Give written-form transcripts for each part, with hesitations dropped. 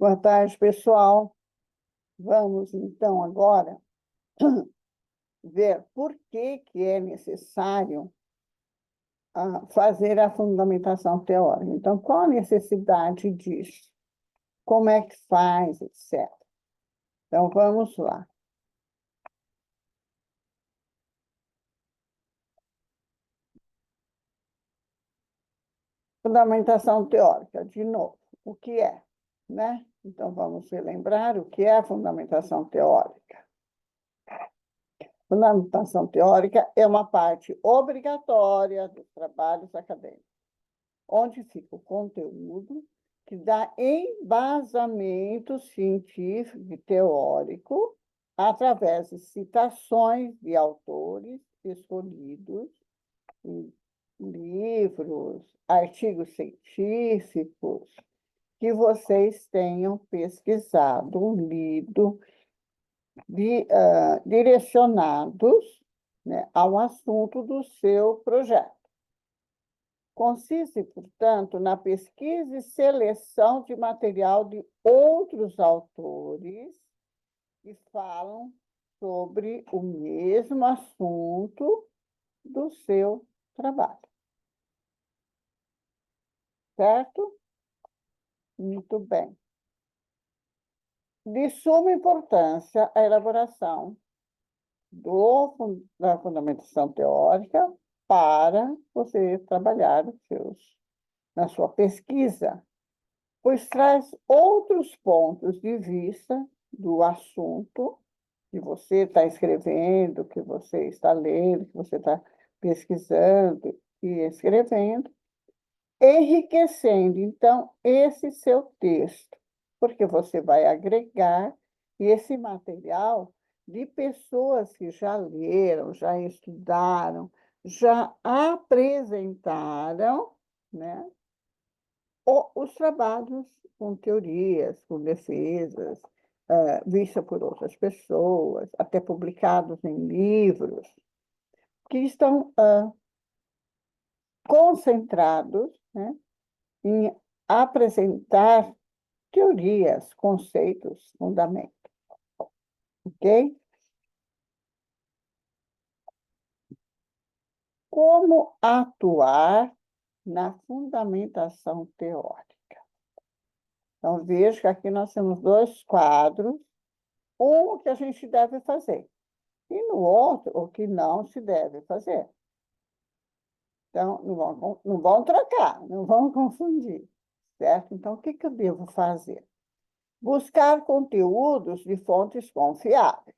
Boa tarde, pessoal. Vamos, então, agora ver por que é necessário fazer a fundamentação teórica. Então, qual a necessidade disso? Como é que faz, etc. Então, vamos lá. Fundamentação teórica, de novo, o que é, né? Então, vamos relembrar o que é a fundamentação teórica. Fundamentação teórica é uma parte obrigatória dos trabalhos acadêmicos, onde fica o conteúdo que dá embasamento científico e teórico através de citações de autores escolhidos em livros, artigos científicos que vocês tenham pesquisado, lido, direcionados, né, ao assunto do seu projeto. Consiste, portanto, na pesquisa e seleção de material de outros autores que falam sobre o mesmo assunto do seu trabalho. Certo? Muito bem. De suma importância a elaboração da fundamentação teórica para você trabalhar na sua pesquisa, pois traz outros pontos de vista do assunto que você está escrevendo, que você está lendo, que você está pesquisando e escrevendo, enriquecendo, então, esse seu texto, porque você vai agregar esse material de pessoas que já leram, já estudaram, já apresentaram, né, os trabalhos com teorias, com defesas, vistas por outras pessoas, até publicados em livros, que estão concentrados, né, em apresentar teorias, conceitos, fundamentos. Ok? Como atuar na fundamentação teórica? Então, veja que aqui nós temos dois quadros, um que a gente deve fazer, e no outro, o que não se deve fazer. Então, não vão trocar, não vão confundir, certo? Então, o que eu devo fazer? Buscar conteúdos de fontes confiáveis,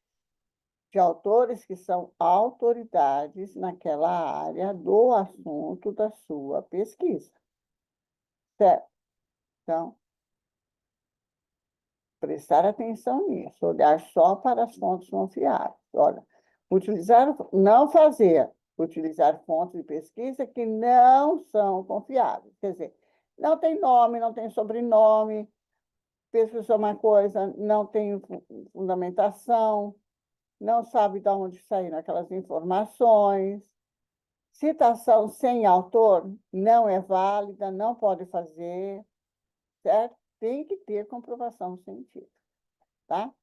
de autores que são autoridades naquela área do assunto da sua pesquisa, certo? Então, prestar atenção nisso, olhar só para as fontes confiáveis. Olha, utilizar fontes de pesquisa que não são confiáveis. Quer dizer, não tem nome, não tem sobrenome, pesquisou uma coisa, não tem fundamentação, não sabe de onde saíram aquelas informações. Citação sem autor não é válida, não pode fazer, certo? Tem que ter comprovação científica, tá?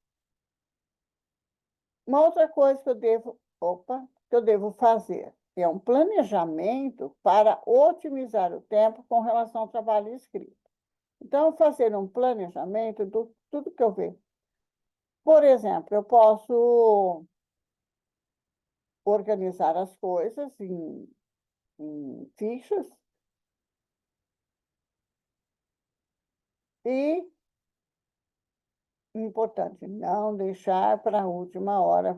Uma outra coisa que eu devo fazer é um planejamento para otimizar o tempo com relação ao trabalho escrito. Então, fazer um planejamento do tudo que eu ver. Por exemplo, eu posso organizar as coisas em fichas e, importante, não deixar para a última hora.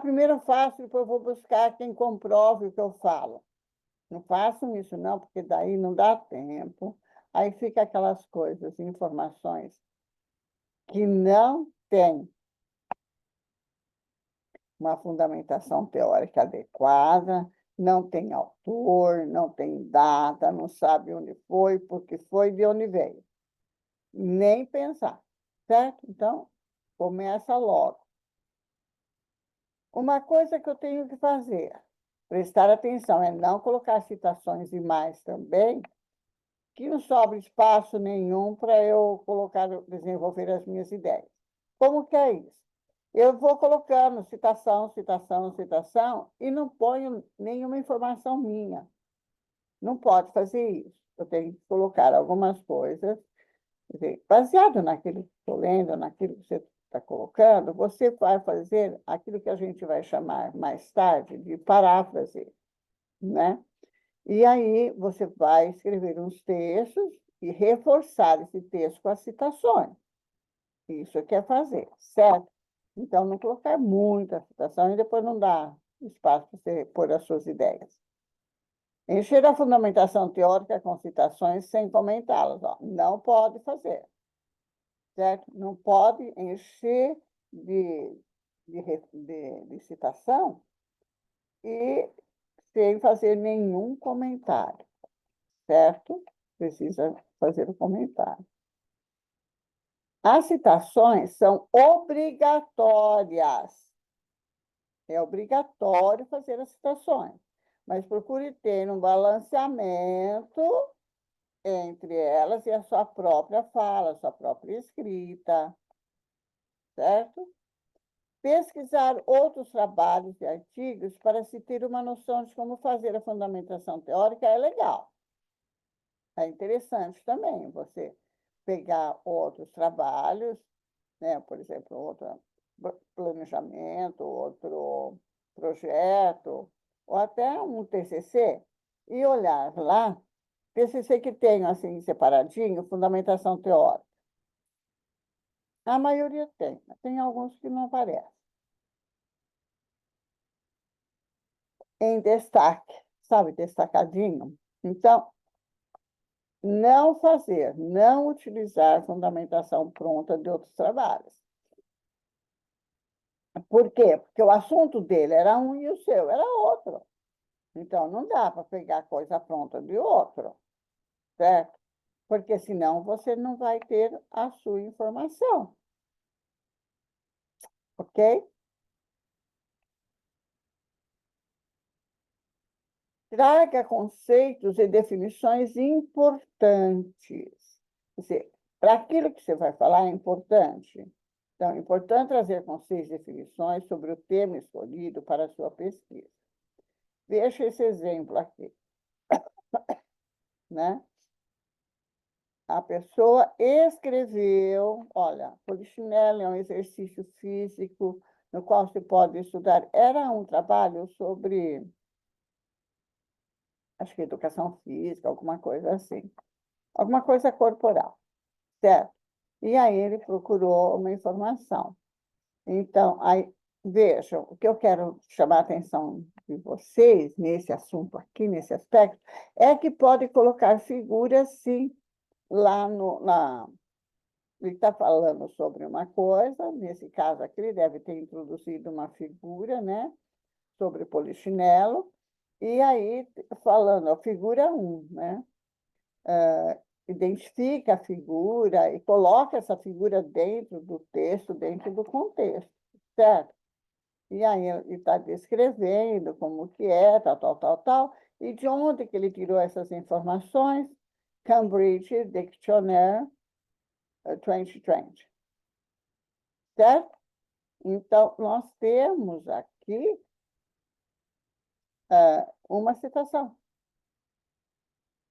Primeiro eu faço, depois eu vou buscar quem comprove o que eu falo. Não façam isso, não, porque daí não dá tempo. Aí fica aquelas coisas, informações que não têm uma fundamentação teórica adequada, não tem autor, não tem data, não sabe onde foi, por que foi, de onde veio. Nem pensar, certo? Então, começa logo. Uma coisa que eu tenho que fazer, prestar atenção, é não colocar citações demais também, que não sobra espaço nenhum para eu desenvolver as minhas ideias. Como que é isso? Eu vou colocando citação, citação, citação e não ponho nenhuma informação minha. Não pode fazer isso. Eu tenho que colocar algumas coisas, quer dizer, baseado naquilo que estou lendo, naquilo que você está colocando, você vai fazer aquilo que a gente vai chamar mais tarde de paráfrase, né? E aí você vai escrever uns textos e reforçar esse texto com as citações. Isso que é fazer, certo? Então, não colocar muita citação e depois não dá espaço para você pôr as suas ideias. Encher a fundamentação teórica com citações sem comentá-las. Ó. Não pode fazer, certo? Não pode encher de citação e sem fazer nenhum comentário, certo? Precisa fazer o comentário. As citações são obrigatórias. É obrigatório fazer as citações, mas procure ter um balanceamento entre elas e a sua própria fala, a sua própria escrita, certo? Pesquisar outros trabalhos e artigos para se ter uma noção de como fazer a fundamentação teórica é legal. É interessante também você pegar outros trabalhos, né? Por exemplo, outro planejamento, outro projeto, ou até um TCC, e olhar lá, TCC que tem, assim, separadinho, fundamentação teórica. A maioria tem, mas tem alguns que não aparecem. Em destaque, sabe, destacadinho. Então, não utilizar fundamentação pronta de outros trabalhos. Por quê? Porque o assunto dele era um e o seu era outro. Então, não dá para pegar coisa pronta de outro, certo? Porque senão você não vai ter a sua informação. Ok? Traga conceitos e definições importantes. Quer dizer, para aquilo que você vai falar é importante. Então, é importante trazer conceitos e definições sobre o tema escolhido para a sua pesquisa. Veja esse exemplo aqui, né? A pessoa escreveu, olha, polichinelo é um exercício físico no qual se pode estudar. Era um trabalho sobre, acho que educação física, alguma coisa assim. Alguma coisa corporal, certo? E aí ele procurou uma informação. Então, aí, vejam, o que eu quero chamar a atenção de vocês nesse assunto aqui, nesse aspecto, é que pode colocar figuras, sim, lá ele está falando sobre uma coisa, nesse caso aqui, ele deve ter introduzido uma figura, né, sobre polichinelo, e aí, falando, a figura 1, né, identifica a figura e coloca essa figura dentro do texto, dentro do contexto, certo? E aí ele está descrevendo como que é, tal, tal, tal, tal, e de onde que ele tirou essas informações? Cambridge Dictionary 2020, certo? Então, nós temos aqui uma citação,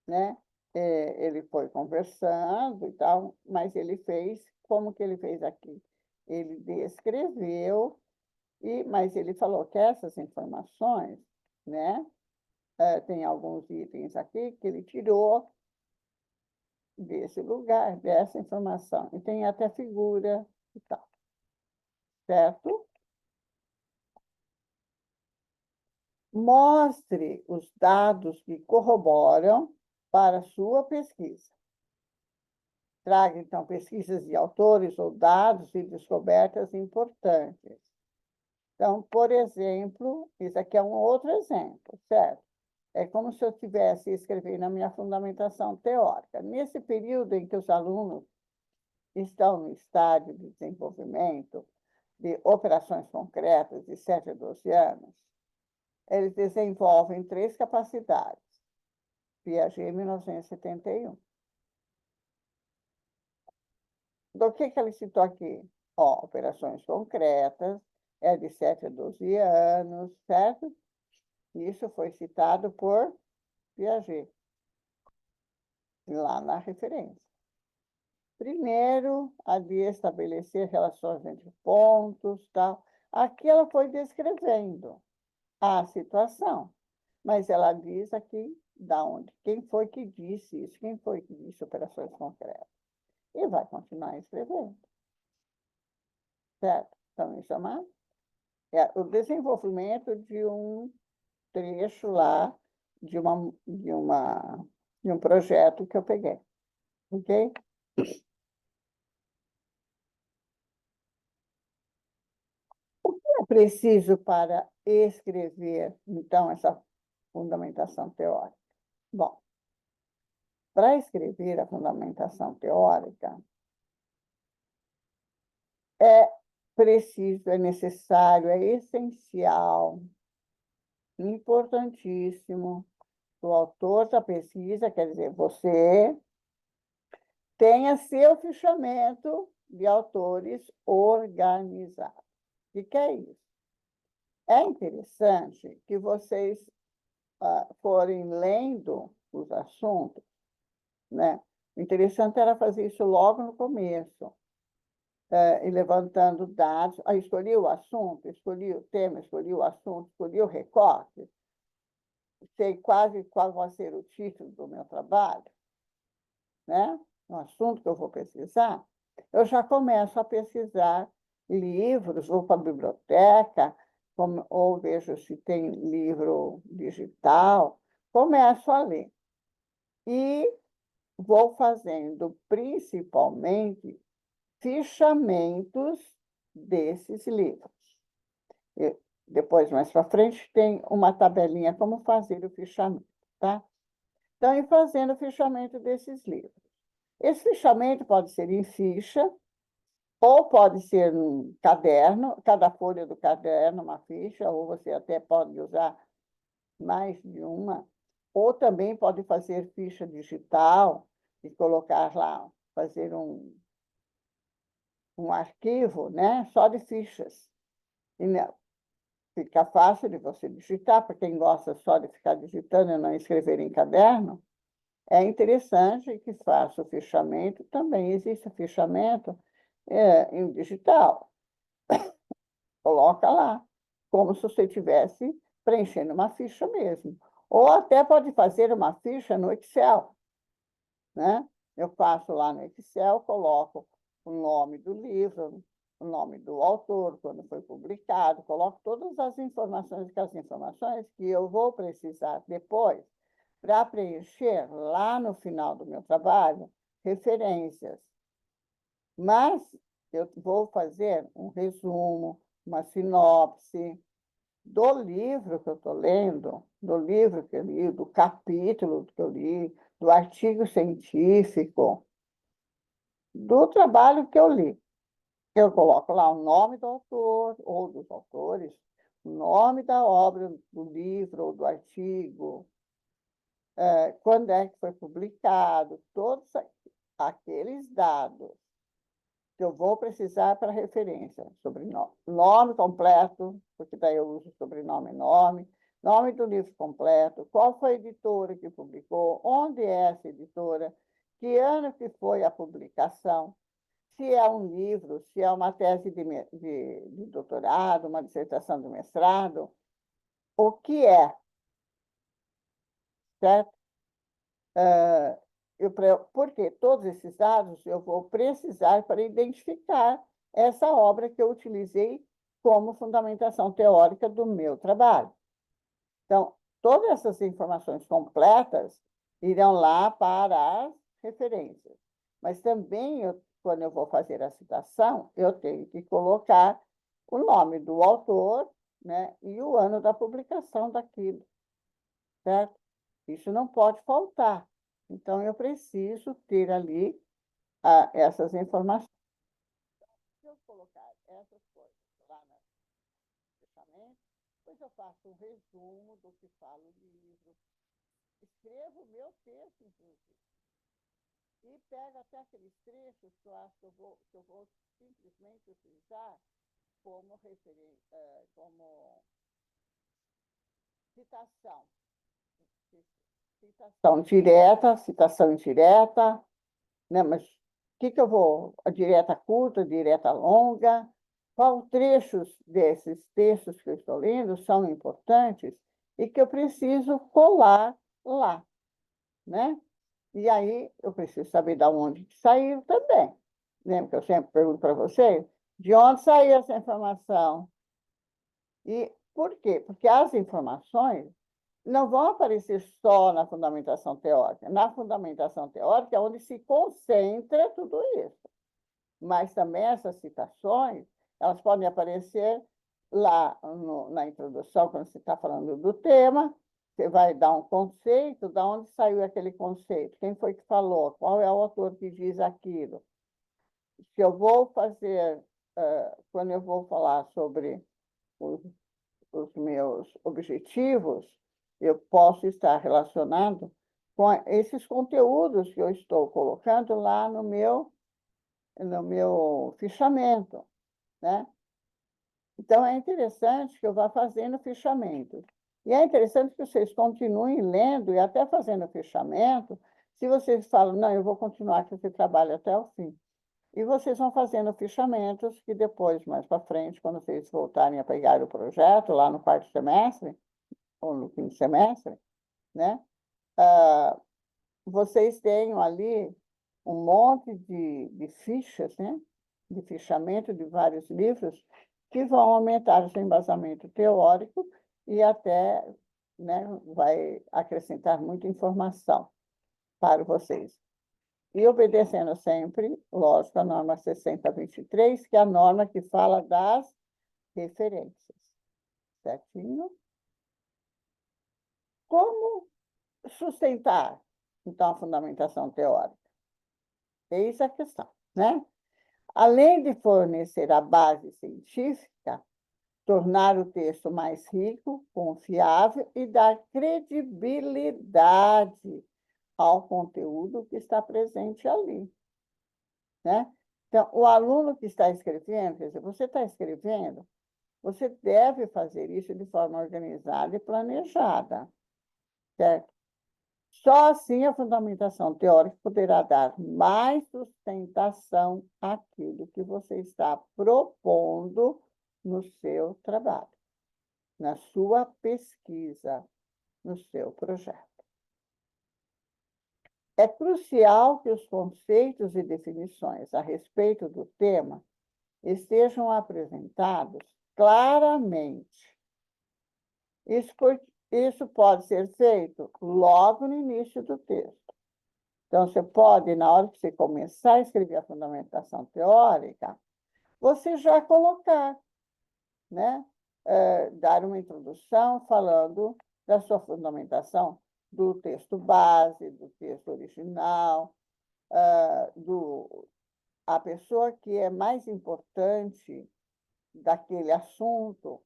né? Ele foi conversando e tal, mas ele fez, como que ele fez aqui? Ele descreveu, mas ele falou que essas informações, né? Tem alguns itens aqui que ele tirou desse lugar, dessa informação, e tem até figura e tal, certo? Mostre os dados que corroboram para a sua pesquisa. Traga, então, pesquisas de autores ou dados e descobertas importantes. Então, por exemplo, isso aqui é um outro exemplo, certo? É como se eu estivesse escrevendo a minha fundamentação teórica. Nesse período em que os alunos estão no estágio de desenvolvimento de operações concretas de 7 a 12 anos, eles desenvolvem 3 capacidades. Piaget, 1971. do que ele citou aqui? Ó, operações concretas, é de 7 a 12 anos, certo? Isso foi citado por Piaget, lá na referência. Primeiro, havia estabelecer relações entre pontos, tal. Aqui ela foi descrevendo a situação, mas ela diz aqui da onde, quem foi que disse isso, quem foi que disse operações concretas. E vai continuar escrevendo, certo? Então, isso é o desenvolvimento de um trecho lá de um projeto que eu peguei, ok? É preciso para escrever, então, essa fundamentação teórica? Bom, para escrever a fundamentação teórica, é preciso, é necessário, é essencial, importantíssimo, o autor da pesquisa, quer dizer, você tenha seu fichamento de autores organizado. O que é isso? É interessante que vocês forem lendo os assuntos, né? O interessante era fazer isso logo no começo, e levantando dados. Aí escolhi o assunto, escolhi o tema, escolhi o assunto, escolhi o recorte, sei quase qual vai ser o título do meu trabalho, né? No assunto que eu vou pesquisar, eu já começo a pesquisar livros, vou para a biblioteca, ou vejo se tem livro digital, começo a ler. E vou fazendo, principalmente, fichamentos desses livros. Depois, mais para frente, tem uma tabelinha como fazer o fichamento, tá? Então, ir fazendo o fichamento desses livros. Esse fichamento pode ser em ficha, ou pode ser um caderno, cada folha do caderno uma ficha, ou você até pode usar mais de uma, ou também pode fazer ficha digital e colocar lá, fazer um arquivo, né, só de fichas. E fica fácil de você digitar, para quem gosta só de ficar digitando e não escrever em caderno, é interessante que faça o fichamento. Também existe fichamento em digital. Coloca lá, como se você estivesse preenchendo uma ficha mesmo. Ou até pode fazer uma ficha no Excel, né? Eu faço lá no Excel, coloco o nome do livro, o nome do autor, quando foi publicado, coloco todas as informações que eu vou precisar depois para preencher lá no final do meu trabalho referências. Mas eu vou fazer um resumo, uma sinopse do livro que eu estou lendo, do livro que eu li, do capítulo que eu li, do artigo científico, do trabalho que eu li. Eu coloco lá o nome do autor ou dos autores, o nome da obra, do livro ou do artigo, quando é que foi publicado, todos aqueles dados que eu vou precisar para referência, sobrenome, nome completo, porque daí eu uso sobrenome e nome, nome do livro completo, qual foi a editora que publicou, onde é essa editora, que ano que foi a publicação, se é um livro, se é uma tese de doutorado, uma dissertação de mestrado, o que é, certo? Porque todos esses dados eu vou precisar para identificar essa obra que eu utilizei como fundamentação teórica do meu trabalho. Então, todas essas informações completas irão lá para as referências. Mas também, quando eu vou fazer a citação, eu tenho que colocar o nome do autor, né, e o ano da publicação daquilo, certo? Isso não pode faltar. Então, eu preciso ter ali essas informações. Se eu colocar essas coisas lá no fechamento, depois eu faço um resumo do que fala o livro, escrevo o meu texto, inclusive. e pego até aqueles trechos que eu acho que eu vou simplesmente utilizar como como citação. Citação direta, citação indireta, né? Mas o que eu vou? A direta curta, a direta longa? Qual trechos desses textos que eu estou lendo são importantes e que eu preciso colar lá, né? E aí eu preciso saber de onde que saiu também. Lembra que eu sempre pergunto para você? De onde saiu essa informação? E por quê? Porque as informações não vão aparecer só na fundamentação teórica. Na fundamentação teórica é onde se concentra tudo isso. Mas também essas citações, elas podem aparecer lá na introdução, quando você está falando do tema, você vai dar um conceito, de onde saiu aquele conceito, quem foi que falou, qual é o autor que diz aquilo. Se eu vou fazer, quando eu vou falar sobre os, os meus objetivos, eu posso estar relacionado com esses conteúdos que eu estou colocando lá no meu fichamento, né? Então, é interessante que eu vá fazendo fichamento. E é interessante que vocês continuem lendo e até fazendo fichamento. Se vocês falam, não, eu vou continuar com esse trabalho até o fim. E vocês vão fazendo fichamentos que depois, mais para frente, quando vocês voltarem a pegar o projeto, lá no quarto semestre, ou no quinto semestre, né? Vocês tenham ali um monte de fichas, né? De fichamento de vários livros, que vão aumentar o seu embasamento teórico e até, né, vai acrescentar muita informação para vocês. E obedecendo sempre, lógico, a norma 6023, que é a norma que fala das referências. Certinho? Como sustentar, então, a fundamentação teórica? Eis a questão, né? Além de fornecer a base científica, tornar o texto mais rico, confiável e dar credibilidade ao conteúdo que está presente ali, né? Então, o aluno que está escrevendo, quer dizer, você está escrevendo, você deve fazer isso de forma organizada e planejada, certo? Só assim a fundamentação teórica poderá dar mais sustentação àquilo que você está propondo no seu trabalho, na sua pesquisa, no seu projeto. É crucial que os conceitos e definições a respeito do tema estejam apresentados claramente. Isso pode ser feito logo no início do texto. Então, você pode, na hora que você começar a escrever a fundamentação teórica, você já colocar, né? Dar uma introdução falando da sua fundamentação do texto base, do texto original, a pessoa que é mais importante daquele assunto.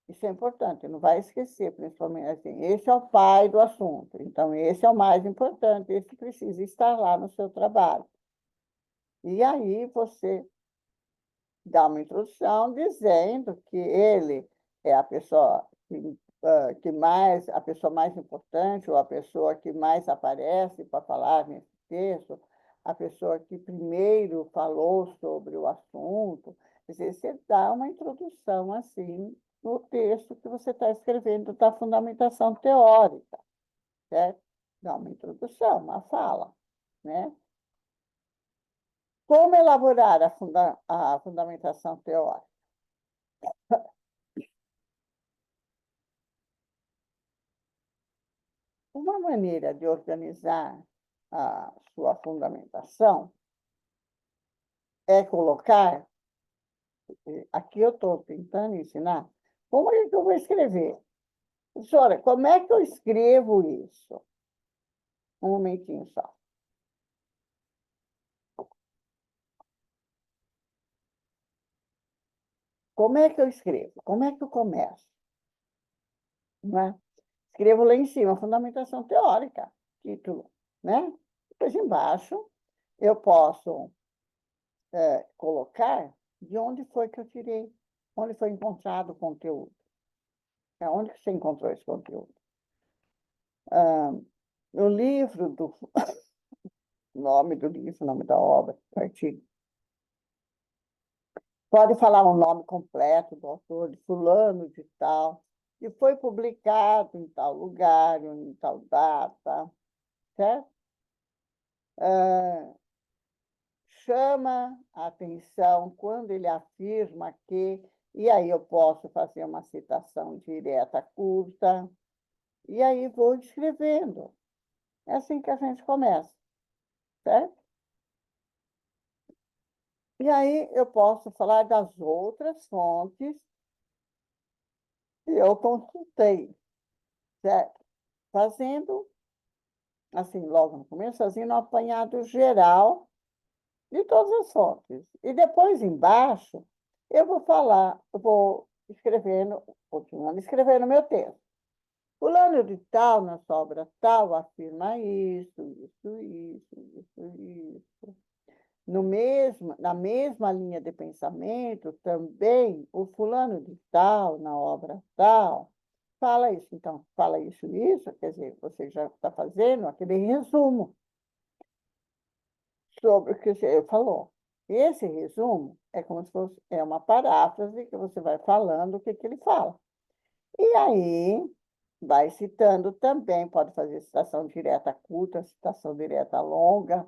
Isso é importante, não vai esquecer, principalmente assim, esse é o pai do assunto, então esse é o mais importante, esse precisa estar lá no seu trabalho. E aí você dá uma introdução dizendo que ele é a pessoa a pessoa mais importante, ou a pessoa que mais aparece para falar nesse texto, a pessoa que primeiro falou sobre o assunto. Quer dizer, você dá uma introdução assim no texto que você está escrevendo da fundamentação teórica, certo? Dá uma introdução, uma fala, né? Como elaborar a fundamentação teórica? Uma maneira de organizar a sua fundamentação é colocar, aqui eu estou tentando ensinar, como é que eu vou escrever? Professora, como é que eu escrevo isso? Um momentinho só. Como é que eu escrevo? Como é que eu começo? Não é? Escrevo lá em cima, fundamentação teórica, título, né? Depois embaixo, eu posso colocar de onde foi que eu tirei, onde foi encontrado o conteúdo. Onde que você encontrou esse conteúdo? O livro do nome do livro, nome da obra, artigo. Pode falar o nome completo do autor, de fulano de tal, e foi publicado em tal lugar, em tal data, certo? Chama a atenção quando ele afirma que, e aí eu posso fazer uma citação direta curta, e aí vou escrevendo. É assim que a gente começa, certo? E aí eu posso falar das outras fontes que eu consultei, certo? Fazendo, assim, logo no começo, fazendo um apanhado geral de todas as fontes. E depois, embaixo, eu vou falar, eu vou escrevendo, continuando escrevendo meu texto. Fulano de tal, na sua obra tal, afirma isso. No mesmo, na mesma linha de pensamento, também o fulano de tal, na obra tal, fala isso. Então, fala isso, quer dizer, você já está fazendo aquele resumo sobre o que você falou. Esse resumo é como se fosse uma paráfrase que você vai falando o que ele fala. E aí, vai citando também, pode fazer citação direta curta, citação direta longa,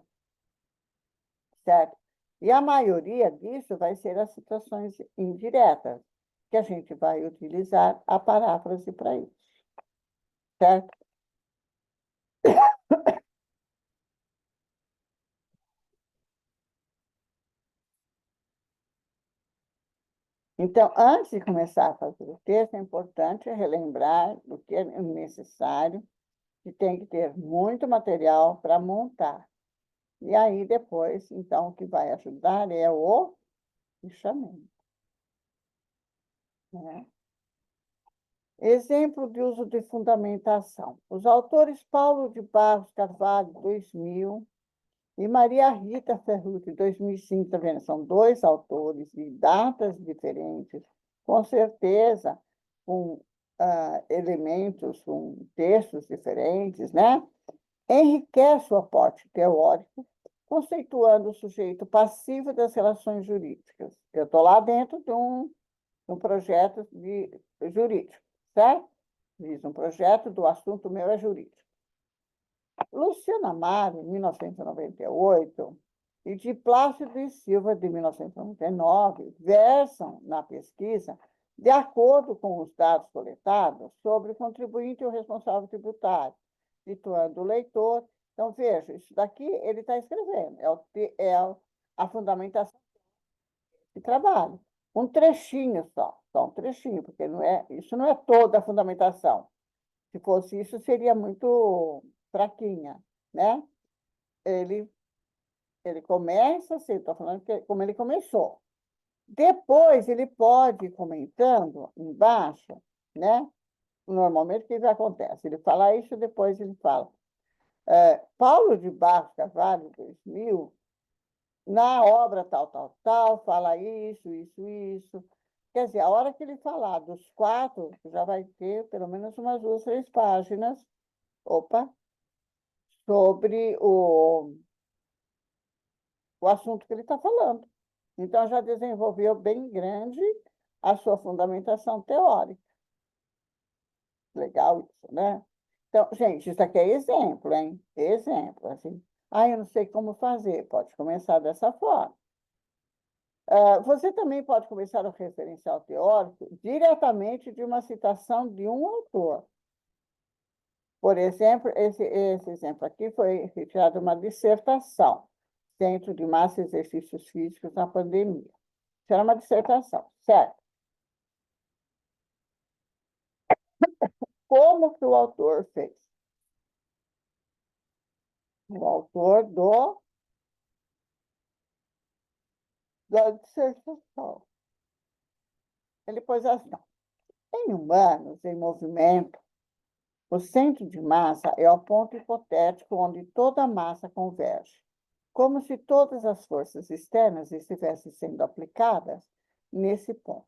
certo? E a maioria disso vai ser as citações indiretas, que a gente vai utilizar a paráfrase para isso, certo? Então, antes de começar a fazer o texto, é importante relembrar do que é necessário, que tem que ter muito material para montar. E aí, depois, então, o que vai ajudar é o fichamento, né? Exemplo de uso de fundamentação. Os autores Paulo de Barros Carvalho, 2000, e Maria Rita Ferrucci, 2005, tá vendo? São dois autores de datas diferentes, com certeza, com elementos, com textos diferentes, né? Enriquece o aporte teórico, conceituando o sujeito passivo das relações jurídicas. Eu estou lá dentro de um projeto jurídico, certo? Diz um projeto do assunto meu é jurídico. Luciana Mari, 1998, e de Plácido e Silva, de 1999, versam na pesquisa de acordo com os dados coletados sobre o contribuinte e o responsável tributário, situando o leitor. Então, veja, isso daqui ele está escrevendo, a fundamentação de trabalho. Um trechinho só um trechinho, porque isso não é toda a fundamentação. Se fosse isso, seria muito fraquinha, né? Ele, ele começa assim, estou falando como ele começou. Depois, ele pode ir comentando embaixo, né? Normalmente, o que acontece? Ele fala isso, depois ele fala. Paulo de Barros Carvalho, 2000, na obra tal, fala isso. Quer dizer, a hora que ele falar dos quatro, já vai ter pelo menos umas 2, 3 páginas, opa, sobre o assunto que ele está falando. Então, já desenvolveu bem grande a sua fundamentação teórica. Legal isso, né? Então, gente, isso aqui é exemplo, hein? Exemplo, assim. Eu não sei como fazer. Pode começar dessa forma. Você também pode começar o referencial teórico diretamente de uma citação de um autor. Por exemplo, esse exemplo aqui foi retirado de uma dissertação, Centro de Massa e Exercícios Físicos na Pandemia. Isso era uma dissertação, certo? Como que o autor fez? O autor da dissertação. Ele pôs assim, em humanos em movimento, o centro de massa é o ponto hipotético onde toda massa converge. como se todas as forças externas estivessem sendo aplicadas nesse ponto.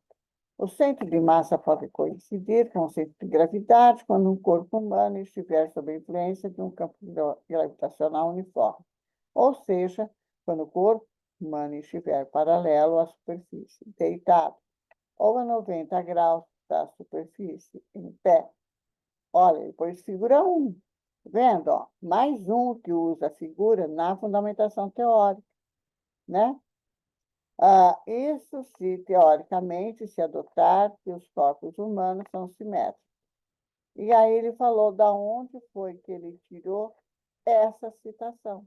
O centro de massa pode coincidir com o centro de gravidade quando um corpo humano estiver sob a influência de um campo gravitacional uniforme, ou seja, quando o corpo humano estiver paralelo à superfície, deitado, ou a 90 graus da superfície, em pé. Olha, depois figura 1. Vendo? Ó, mais um que usa a figura na fundamentação teórica, né? Isso se, teoricamente, se adotar que os corpos humanos são simétricos. E aí ele falou da onde foi que ele tirou essa citação.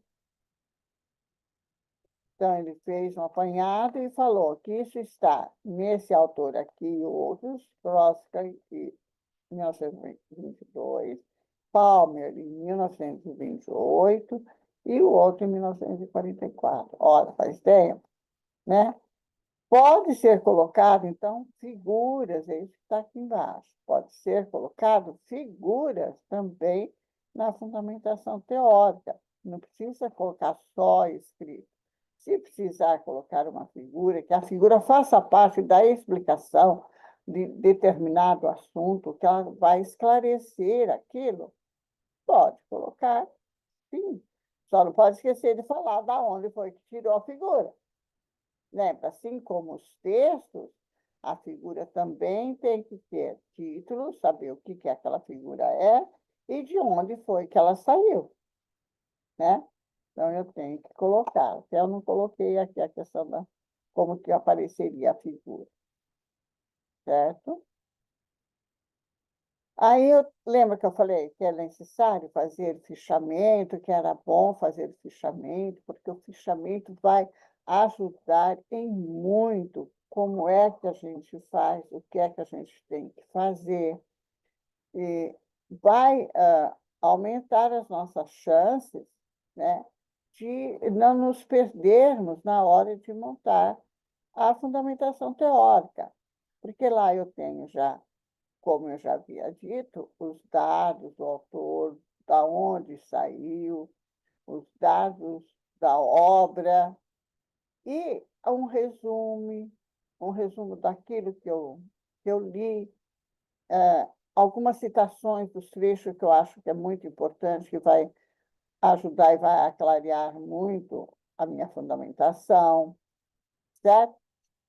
Então, ele fez um apanhado e falou que isso está nesse autor aqui e outros, Trotsky, em 1922, Palmer, em 1928, e o outro em 1944. Olha, faz tempo, né? Pode ser colocado, então, figuras, é isso que está aqui embaixo. Pode ser colocado figuras também na fundamentação teórica. Não precisa colocar só escrito. Se precisar colocar uma figura, que a figura faça parte da explicação de determinado assunto, que ela vai esclarecer aquilo, pode colocar, sim. Só não pode esquecer de falar da onde foi que tirou a figura. Lembra, assim como os textos, a figura também tem que ter título, saber o que aquela figura é e de onde foi que ela saiu, né? Então, eu tenho que colocar. Até eu não coloquei aqui a questão da como que apareceria a figura, certo? Aí, lembra que eu falei que é necessário fazer fichamento, que era bom fazer fichamento, porque o fichamento vai ajudar em muito como é que a gente faz, o que é que a gente tem que fazer, e vai aumentar as nossas chances, né, de não nos perdermos na hora de montar a fundamentação teórica, porque lá eu tenho já, como eu já havia dito, os dados do autor, da onde saiu, os dados da obra e um resumo daquilo que eu li, algumas citações dos trechos que eu acho que é muito importante, que vai ajudar e vai aclarear muito a minha fundamentação, certo?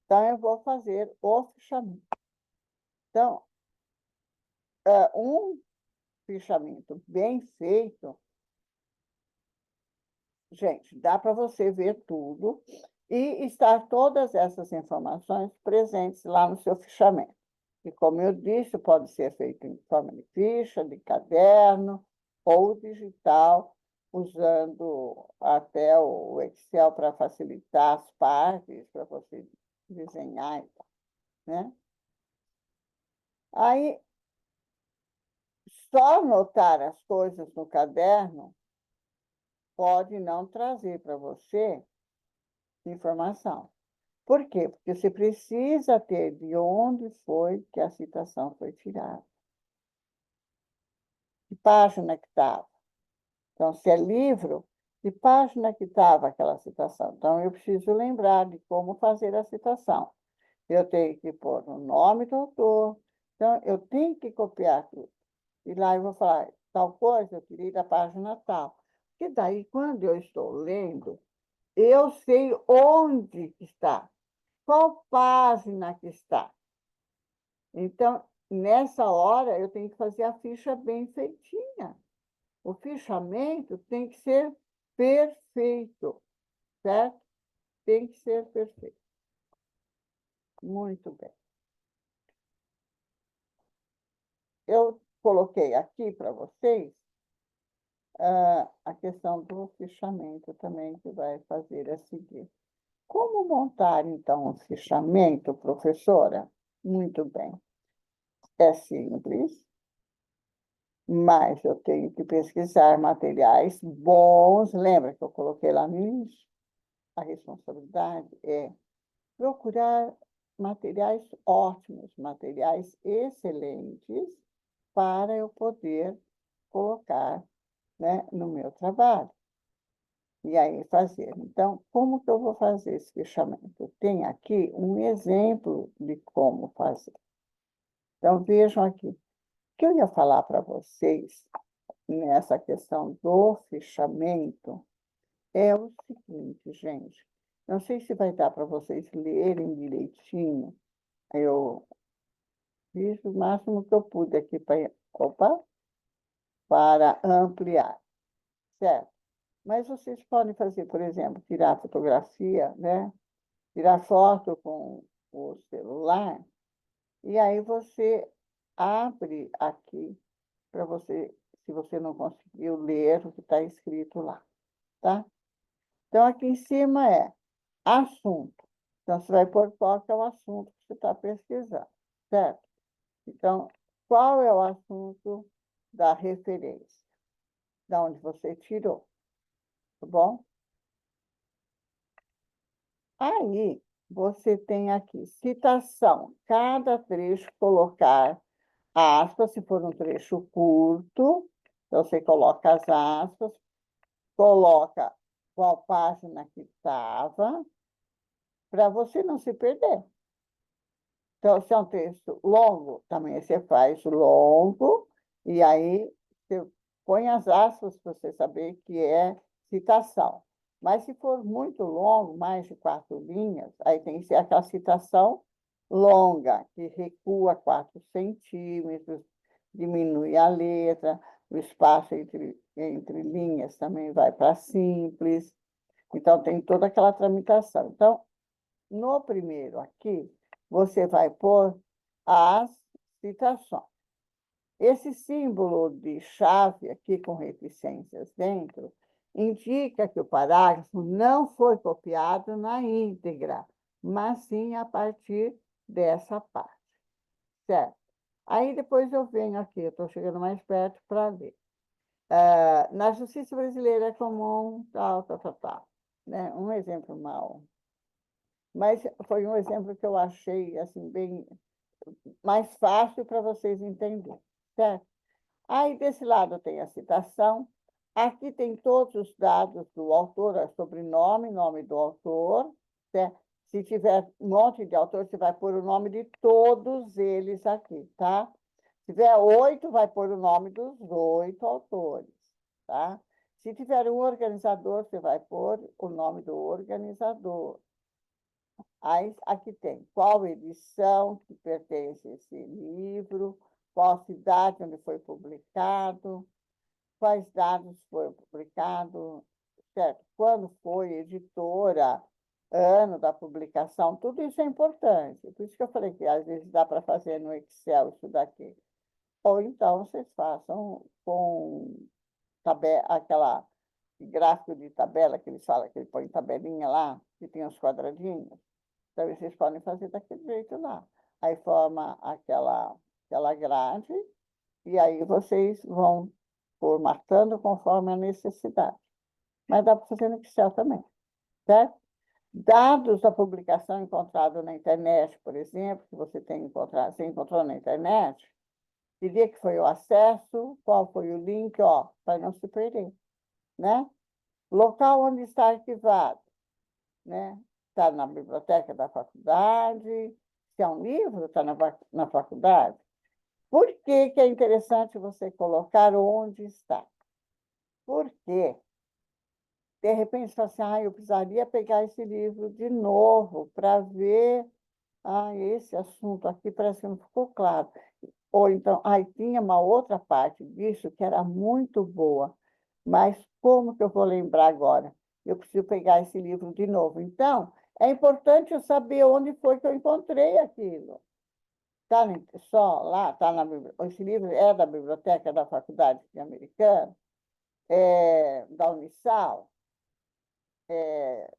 Então, eu vou fazer o fichamento. Então, um fichamento bem feito, gente, dá para você ver tudo e estar todas essas informações presentes lá no seu fichamento. E, como eu disse, pode ser feito em forma de ficha, de caderno ou digital, usando até o Excel para facilitar as partes, para você desenhar, né? Aí, só anotar as coisas no caderno pode não trazer para você informação. Por quê? Porque você precisa ter de onde foi que a citação foi tirada. Que página que estava. Então, se é livro, que página que estava aquela citação. Então, eu preciso lembrar de como fazer a citação. Eu tenho que pôr o nome do autor. Então, eu tenho que copiar tudo. E lá eu vou falar, tal coisa eu tirei da página tal. Que daí, quando eu estou lendo, eu sei onde está, qual página que está. Então, nessa hora, eu tenho que fazer a ficha bem feitinha. O fichamento tem que ser perfeito, certo? Tem que ser perfeito. Muito bem. Eu coloquei aqui para vocês a questão do fichamento também, que vai fazer a seguir. Como montar, então, um fichamento, professora? Muito bem. É simples, mas eu tenho que pesquisar materiais bons. Lembra que eu coloquei lá no início? A responsabilidade é procurar materiais ótimos, materiais excelentes, para eu poder colocar, né, no meu trabalho. E aí fazer. Então, como que eu vou fazer esse fichamento? Tem aqui um exemplo de como fazer. Então, vejam aqui. O que eu ia falar para vocês nessa questão do fichamento é o seguinte, gente. Não sei se vai dar para vocês lerem direitinho. Eu fiz o máximo que eu pude aqui para ampliar, certo? Mas vocês podem fazer, por exemplo, tirar fotografia, né? Tirar foto com o celular, e aí você abre aqui para você, se você não conseguiu ler o que está escrito lá, tá? Então, aqui em cima é assunto. Então, você vai pôr qual que é o assunto que você está pesquisando, certo? Então, qual é o assunto da referência, da onde você tirou, tá bom? Aí, você tem aqui citação. Cada trecho colocar aspas, se for um trecho curto, então você coloca as aspas, coloca qual página que estava, para você não se perder. Então, se é um texto longo, também você faz longo, e aí você põe as aspas para você saber que é citação. Mas se for muito longo, mais de 4 linhas, aí tem que ser aquela citação longa, que recua 4 centímetros, diminui a letra, o espaço entre linhas também vai para simples. Então, tem toda aquela tramitação. Então, no primeiro aqui, você vai pôr as citações. Esse símbolo de chave aqui com reticências dentro indica que o parágrafo não foi copiado na íntegra, mas sim a partir dessa parte, certo? Aí depois eu venho aqui, eu estou chegando mais perto para ver. Na justiça brasileira é comum, tal, tal, tal, tal. Né? Um exemplo mal. Mas foi um exemplo que eu achei assim bem mais fácil para vocês entenderem, certo? Aí desse lado tem a citação, aqui tem todos os dados do autor, sobrenome, nome do autor, certo? Se tiver um monte de autor, você vai pôr o nome de todos eles aqui, tá? Se tiver 8, vai pôr o nome dos 8 autores, tá? Se tiver um organizador, você vai pôr o nome do organizador. Aí, aqui tem qual edição que pertence a esse livro, qual cidade onde foi publicado, quais dados foram publicados, certo? Quando foi editora, ano da publicação, tudo isso é importante. Por isso que eu falei que às vezes dá para fazer no Excel isso daqui. Ou então vocês façam com aquela gráfico de tabela que eles falam, que ele põe tabelinha lá, que tem os quadradinhos. Então, vocês podem fazer daquele jeito lá. Aí forma aquela grade, e aí vocês vão formatando conforme a necessidade. Mas dá para fazer no Excel também, certo? Dados da publicação encontrado na internet, por exemplo, que você encontrou na internet, que dia que foi o acesso, qual foi o link, ó, para não se perder, né? Local onde está arquivado, né? Está na biblioteca da faculdade, se é um livro, está na faculdade. Por que que é interessante você colocar onde está? Porque, de repente, você fala assim, eu precisaria pegar esse livro de novo para ver, esse assunto aqui parece que não ficou claro. Ou então, tinha uma outra parte disso que era muito boa, mas como que eu vou lembrar agora? Eu preciso pegar esse livro de novo. Então, é importante eu saber onde foi que eu encontrei aquilo. Está só lá, tá esse livro é da biblioteca da Faculdade Americana, da Unisal, é,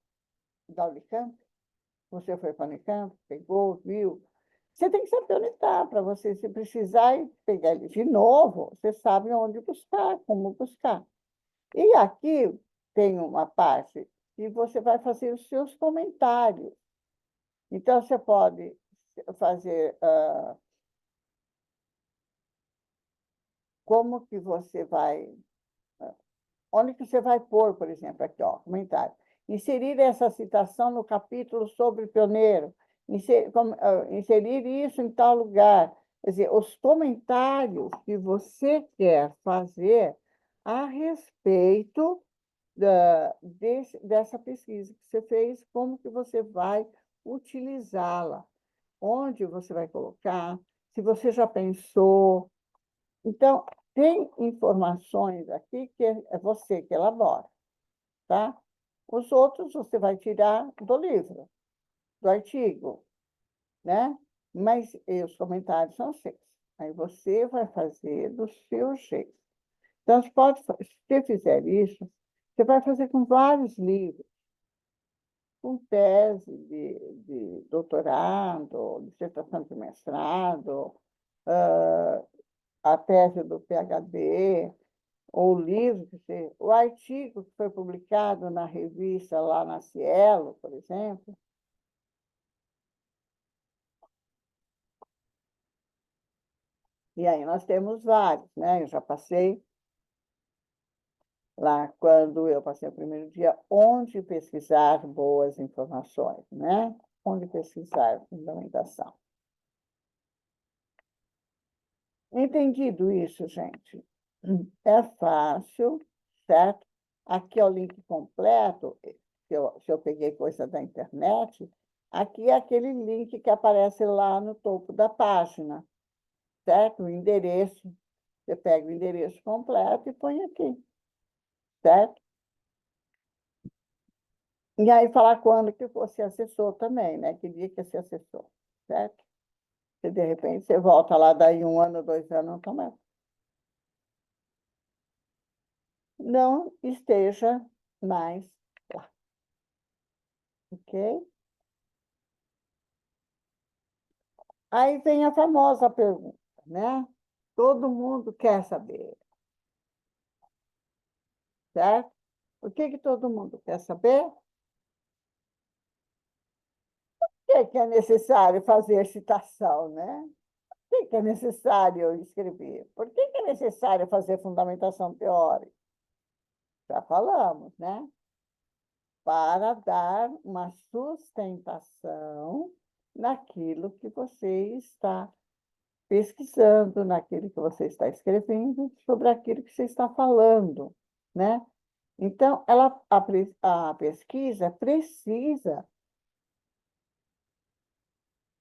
da Unicamp. Você foi para a Unicamp, pegou, viu. Você tem que saber onde está, para você, se precisar e pegar ele de novo, você sabe onde buscar, como buscar. E aqui tem uma parte que você vai fazer os seus comentários. Então, você pode fazer como que você vai onde que você vai pôr, por exemplo, aqui, ó, comentário. Inserir essa citação no capítulo sobre pioneiro. Inserir isso em tal lugar. Quer dizer, os comentários que você quer fazer a respeito dessa pesquisa que você fez, como que você vai utilizá-la, onde você vai colocar, se você já pensou. Então, tem informações aqui que é você que elabora, tá? Os outros você vai tirar do livro, do artigo, né? Mas os comentários são seus. Aí você vai fazer do seu jeito. Então, se você fizer isso, você vai fazer com vários livros, com tese de doutorado, dissertação de mestrado, a tese do PhD, ou o livro, o artigo que foi publicado na revista lá na Cielo, por exemplo. E aí nós temos vários, né? Eu já passei lá, quando eu passei o primeiro dia, onde pesquisar boas informações, né? Onde pesquisar fundamentação. Entendido isso, gente? É fácil, certo? Aqui é o link completo. Se eu peguei coisa da internet, aqui é aquele link que aparece lá no topo da página, certo? O endereço. Você pega o endereço completo e põe aqui, certo? E aí falar quando que você acessou também, né? Que dia que você acessou, certo? Se de repente você volta lá daí 1 ano, 2 anos, não tá mais. Não esteja mais lá, ok? Aí vem a famosa pergunta, né? Todo mundo quer saber, certo? O que todo mundo quer saber? Por que é necessário fazer citação, né? Por que é necessário escrever? Por que é necessário fazer fundamentação teórica? Já falamos, né? Para dar uma sustentação naquilo que você está pesquisando, naquilo que você está escrevendo, sobre aquilo que você está falando, né? Então, a pesquisa precisa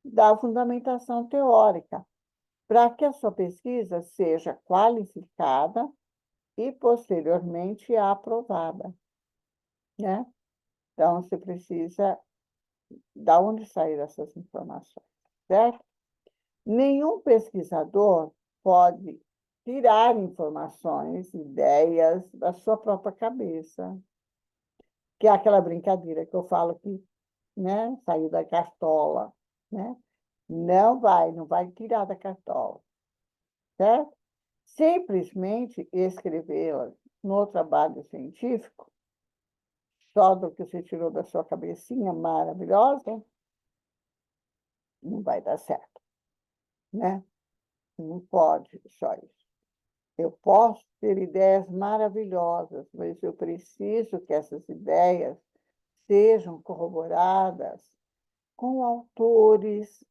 da fundamentação teórica, para que a sua pesquisa seja qualificada e, posteriormente, aprovada, né? Então, você precisa de onde sair essas informações, certo? Nenhum pesquisador pode tirar informações, ideias da sua própria cabeça, que é aquela brincadeira que eu falo que, né, saiu da cartola, né? Não vai tirar da cartola, certo? Simplesmente escrevê-la no trabalho científico, só do que você tirou da sua cabecinha maravilhosa, não vai dar certo, né? Não pode só isso. Eu posso ter ideias maravilhosas, mas eu preciso que essas ideias sejam corroboradas com autores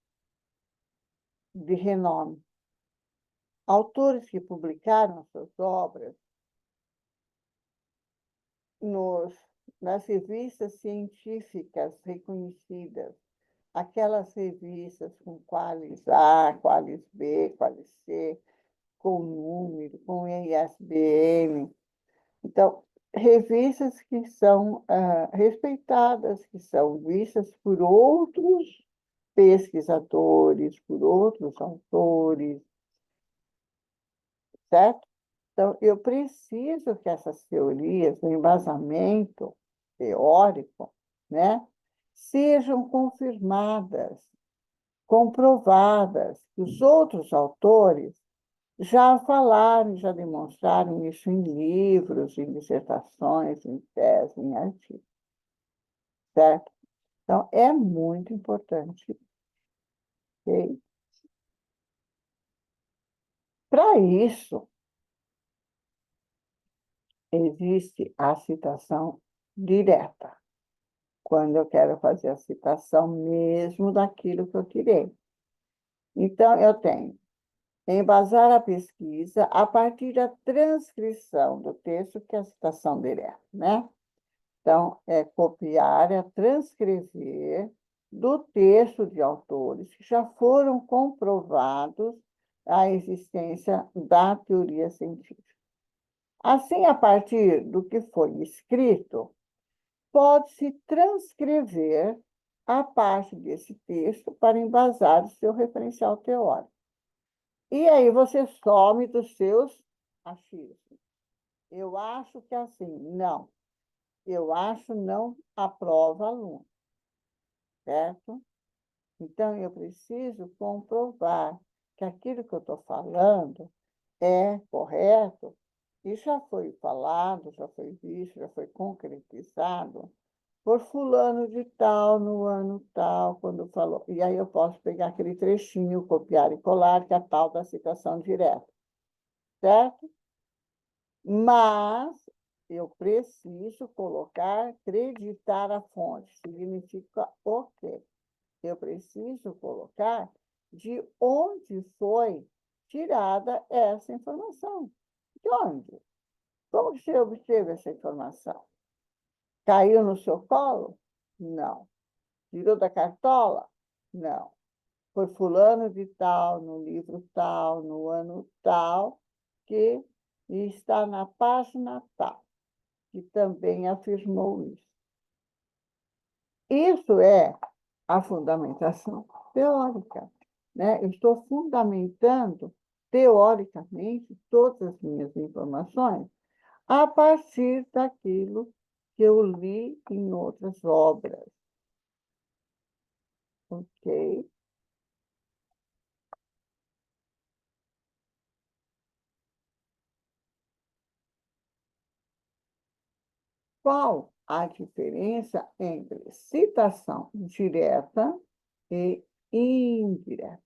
de renome, autores que publicaram suas obras nos, nas revistas científicas reconhecidas, aquelas revistas com qualis A, qualis B, qualis C, com número, com ISBN. Então, revistas que são respeitadas, que são vistas por outros pesquisadores, por outros autores, certo? Então, eu preciso que essas teorias, o embasamento teórico, né, sejam confirmadas, comprovadas, que os outros autores já falaram, já demonstraram isso em livros, em dissertações, em teses, em artigos, certo? Então, é muito importante. Okay? Para isso, existe a citação direta, quando eu quero fazer a citação mesmo daquilo que eu tirei. Então, eu tenho embasar a pesquisa a partir da transcrição do texto, que é a citação direta, né? Então, é copiar, é transcrever do texto de autores que já foram comprovados a existência da teoria científica. Assim, a partir do que foi escrito, pode-se transcrever a parte desse texto para embasar o seu referencial teórico. E aí você some dos seus achismos. Eu acho que é assim. Não. Eu acho não aprova aluno, certo? Então, eu preciso comprovar que aquilo que eu estou falando é correto e já foi falado, já foi visto, já foi concretizado por fulano de tal, no ano tal, quando falou. E aí eu posso pegar aquele trechinho, copiar e colar, que é a tal da citação direta, certo? Mas eu preciso colocar, acreditar a fonte. Significa o quê? Eu preciso colocar de onde foi tirada essa informação. De onde? Como que você obteve essa informação? Caiu no seu colo? Não. Tirou da cartola? Não. Foi fulano de tal, no livro tal, no ano tal, que está na página tal, que também afirmou isso. Isso é a fundamentação teórica, né? Eu estou fundamentando teoricamente todas as minhas informações a partir daquilo que eu li em outras obras, ok? Qual a diferença entre citação direta e indireta?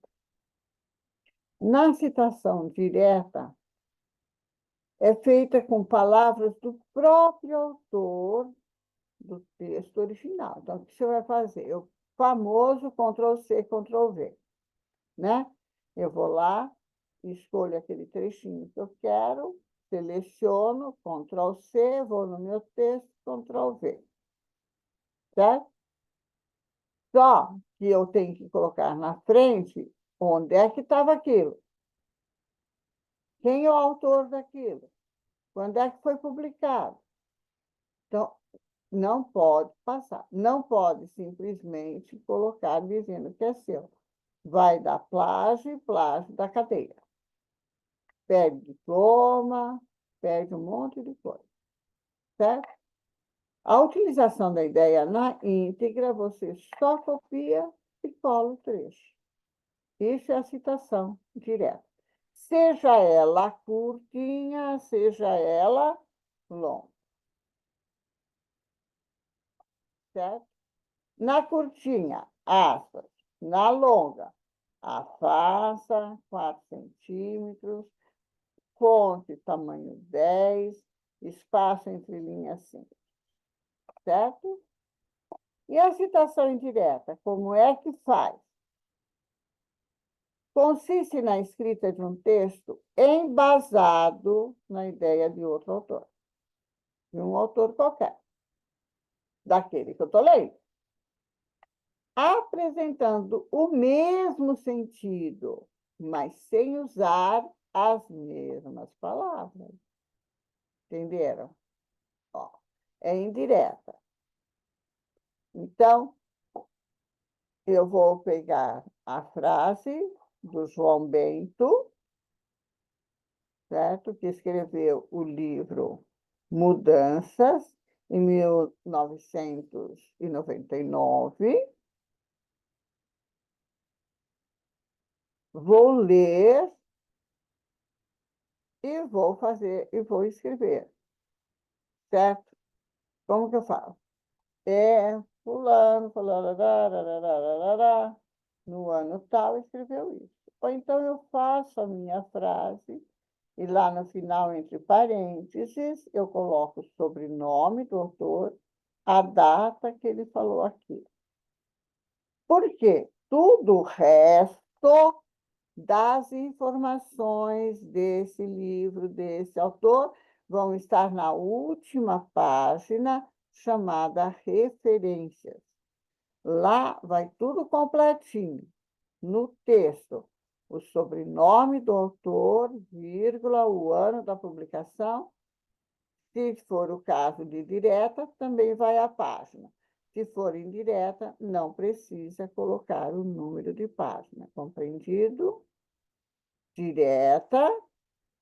Na citação direta, é feita com palavras do próprio autor do texto original. Então, o que você vai fazer? O famoso Ctrl+C, Ctrl+V, né? Eu vou lá, escolho aquele trechinho que eu quero, seleciono, Ctrl+C, vou no meu texto, Ctrl+V, certo? Só que eu tenho que colocar na frente onde é que estava aquilo, quem é o autor daquilo, quando é que foi publicado. Então, não pode passar, não pode simplesmente colocar dizendo que é seu. Vai dar plágio e plágio da cadeia. Perde diploma, perde um monte de coisa, certo? A utilização da ideia na íntegra, você só copia e cola o trecho. Isso é a citação direta. Seja ela curtinha, seja ela longa, certo? Na curtinha, aspas. Na longa, afasta 4 centímetros, fonte tamanho 10, espaço entre linhas 5, certo? E a citação indireta, como é que faz? Consiste na escrita de um texto embasado na ideia de outro autor, de um autor qualquer, daquele que eu estou lendo, apresentando o mesmo sentido, mas sem usar as mesmas palavras. Entenderam? Ó, é indireta. Então, eu vou pegar a frase do João Bento, certo? Que escreveu o livro Mudanças, em 1999. Vou ler e vou fazer, e vou escrever, certo? Como que eu falo? Fulano, fulano, no ano tal, escreveu isso. Ou então eu faço a minha frase E lá no final, entre parênteses, eu coloco o sobrenome do autor, a data que ele falou aqui. Por quê? Tudo o resto das informações desse livro, desse autor, vão estar na última página, chamada referências. Lá vai tudo completinho, no texto. O sobrenome do autor, vírgula, o ano da publicação. Se for o caso de direta, também vai à página. Se for indireta, não precisa colocar o número de página. Compreendido? Direta,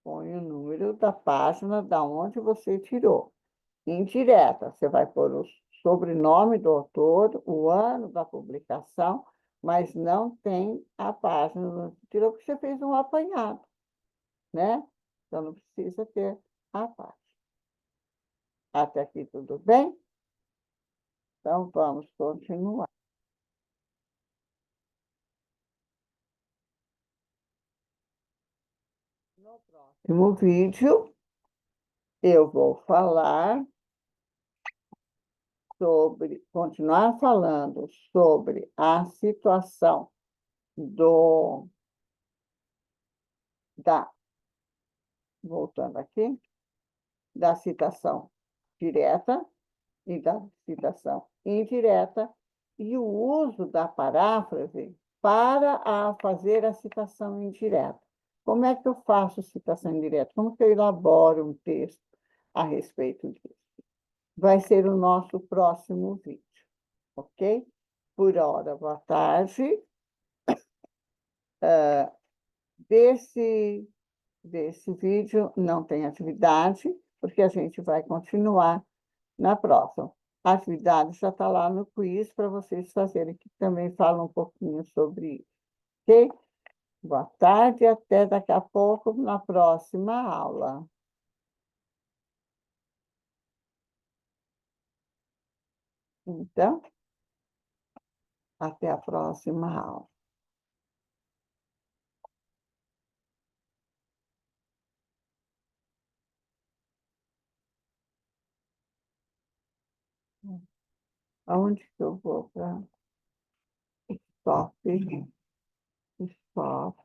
põe o número da página da onde você tirou. Indireta, você vai pôr o sobrenome do autor, o ano da publicação, mas não tem a página onde você tirou, porque você fez um apanhado, né? Então, não precisa ter a página. Até aqui tudo bem? Então, vamos continuar. No próximo vídeo, eu vou continuar falando sobre a situação voltando aqui, da citação direta e da citação indireta, e o uso da paráfrase para fazer a citação indireta. Como é que eu faço citação indireta? Como que eu elaboro um texto a respeito disso? Vai ser o nosso próximo vídeo, ok? Por hora, boa tarde. Desse vídeo não tem atividade, porque a gente vai continuar na próxima. A atividade já está lá no quiz para vocês fazerem, que também fala um pouquinho sobre isso, ok? Boa tarde e até daqui a pouco na próxima aula. Então, até a próxima aula. Aonde que eu vou para stop? Stop.